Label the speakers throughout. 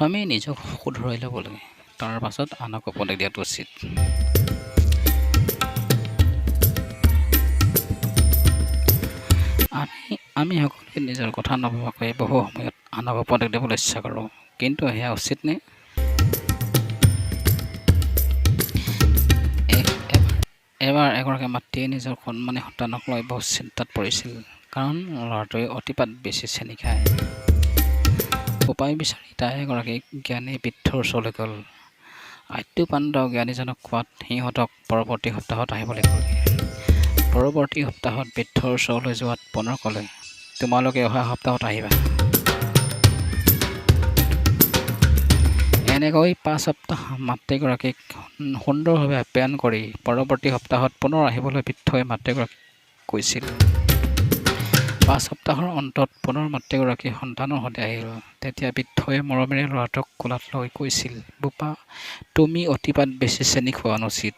Speaker 1: প্ৰথমে নিজক শুধৰাই ল'ব লাগে, তাৰ পাছত আনক উপদেশ দিয়াটো উচিত। আমি সকলোৱে নিজৰ কথা নভবাকৈ বহু সময়ত আনক উপদেশ দিবলৈ ইচ্ছা কৰোঁ, কিন্তু সেয়া উচিত নে? এবাৰ এগৰাকী মাতৃয়ে নিজৰ কণমানি সন্তানক লৈ বহুত চিন্তাত পৰিছিল, কাৰণ ল'ৰাটোৱে অতিপাত বেছি চেনি খায়। উপায় বিচাৰি তাই এগৰাকী জ্ঞানী বৃদ্ধৰ ওচৰলৈ গ'ল। আদ্যোপান্ত জ্ঞানীজনক কোৱাত সিহঁতক পৰৱৰ্তী সপ্তাহত আহিবলৈ ক'লে। পৰৱৰ্তী সপ্তাহত বৃদ্ধৰ ওচৰলৈ যোৱাত পুনৰ ক'লে, তোমালোকে অহা সপ্তাহত আহিবা। এনেকৈ 5 সপ্তাহ মাতৃগৰাকীক সুন্দৰভাৱে আপ্যায়ন কৰি পৰৱৰ্তী সপ্তাহত পুনৰ আহিবলৈ বৃদ্ধই মাতৃগৰাকীক কৈছিল। 5 সপ্তাহৰ অন্তত পুনৰ মাতৃগৰাকী সন্তানৰ সৈতে আহিল। তেতিয়া বৃদ্ধই মৰমেৰে ল'ৰাটোক কোলাত লৈ কৈছিল, বোপা, তুমি অতিপাত বেছি চেনি খোৱা অনুচিত।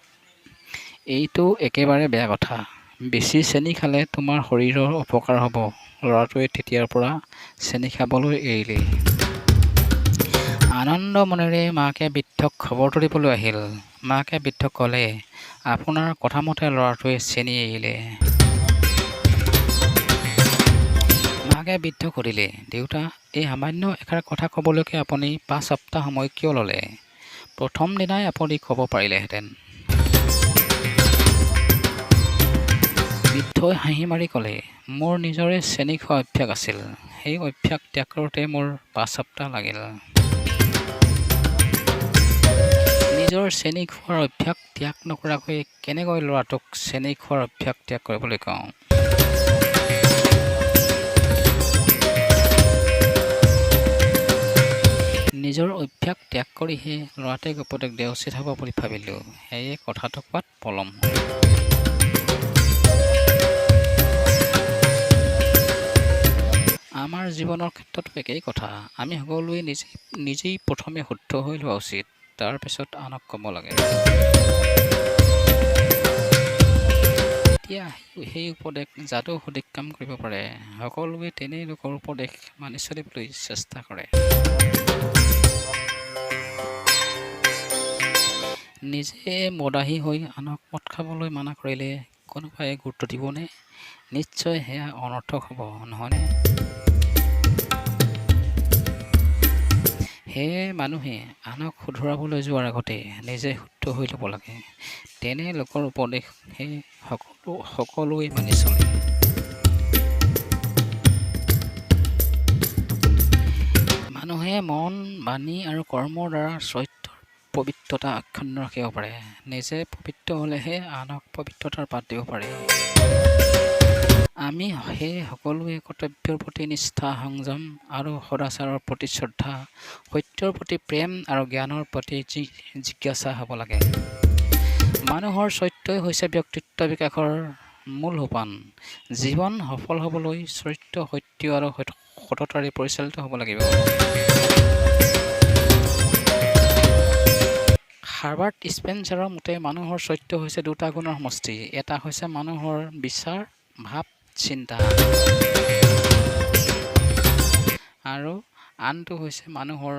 Speaker 1: এইটো একেবাৰে বেয়া কথা। বেছি চেনি খালে তোমাৰ শৰীৰৰ অপকাৰ হ'ব। ল'ৰাটোৱে তেতিয়াৰ পৰা চেনি খাবলৈ এৰিলে। আনন্দ মনেৰে মাকে বৃদ্ধক খবৰটো দিবলৈ আহিল। মাকে বৃদ্ধক ক'লে, আপোনাৰ কথামতে ল'ৰাটোৱে চেনি এৰিলে। মাকে বৃদ্ধক সুধিলে, দেউতা, এই সামান্য এষাৰ কথা ক'বলৈকে আপুনি 5 সপ্তাহ সময় কিয় ল'লে? প্ৰথম দিনাই আপুনি ক'ব পাৰিলেহেঁতেন। বৃদ্ধই হাঁহি মাৰি ক'লে, মোৰ নিজৰে চেনি খোৱা অভ্যাস আছিল। সেই অভ্যাস ত্যাগ কৰোঁতে মোৰ 5 সপ্তাহ লাগিল। নিজৰ চেনি খোৱাৰ অভ্যাস ত্যাগ নকৰাকৈ কেনেকৈ ল'ৰাটোক চেনি খোৱাৰ অভ্যাস ত্যাগ কৰিবলৈ কওঁ? নিজৰ অভ্যাস ত্যাগ কৰিহে ল'ৰাটোক উপদেশ দিয়া উচিত হ'ব বুলি ভাবিলোঁ। সেয়ে কথাটো কোৱাত পলম হ'ল। আমাৰ জীৱনৰ ক্ষেত্ৰতো একেই কথা। আমি সকলোৱে নিজেই প্ৰথমে শুদ্ধ হৈ লোৱা উচিত, তাৰ পিছত আনক ক'ব লাগে। এতিয়া সেই উপদেশ যাদু সদৃশ কাম কৰিব পাৰে। সকলোৱে তেনে লোকৰ উপদেশ মানি চলিবলৈ চেষ্টা কৰে। নিজে মদাহী হৈ আনক মদ খাবলৈ মানা কৰিলে কোনোবাই গুৰুত্ব দিবনে? নিশ্চয় সেয়া অনৰ্থক হ'ব, নহয়নে? সেয়ে মানুহে আনক শুধৰাবলৈ যোৱাৰ আগতে নিজে শুদ্ধ হৈ ল'ব লাগে। তেনে লোকৰ উপদেশ সকলোৱে মানি চলে। মানুহে মন, বাণী আৰু কৰ্মৰ দ্বাৰা চৰিত্ৰৰ পবিত্ৰতা অক্ষুণ্ণ ৰাখিব পাৰে। নিজে পবিত্ৰ হ'লেহে আনক পবিত্ৰতাৰ বাট দিব পাৰে। আমি সেয়ে সকলোৱে কৰ্তব্যৰ প্ৰতি নিষ্ঠা, সংযম আৰু সদাচাৰৰ প্ৰতি শ্ৰদ্ধা, সত্যৰ প্ৰতি প্ৰেম আৰু জ্ঞানৰ প্ৰতি জিজ্ঞাসা হ'ব লাগে। মানুহৰ চৰিত্ৰই হৈছে ব্যক্তিত্ব বিকাশৰ মূল সোপান। জীৱন সফল হ'বলৈ চৰিত্ৰ সত্য আৰু সততাৰে পৰিচালিত হ'ব লাগিব। হাৰ্বাৰ্ট স্পেন্সাৰৰ মতে মানুহৰ চৰিত্ৰ হৈছে 2টা গুণৰ সমষ্টি। এটা হৈছে মানুহৰ বিচাৰ, ভাৱ, চিন্তা, আৰু আনটো হৈছে মানুহৰ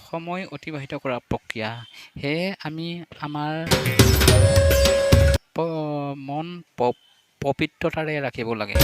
Speaker 1: সময় অতিবাহিত কৰা প্ৰক্ৰিয়া। সেয়ে আমি আমাৰ মন পবিত্ৰতাৰে ৰাখিব লাগে।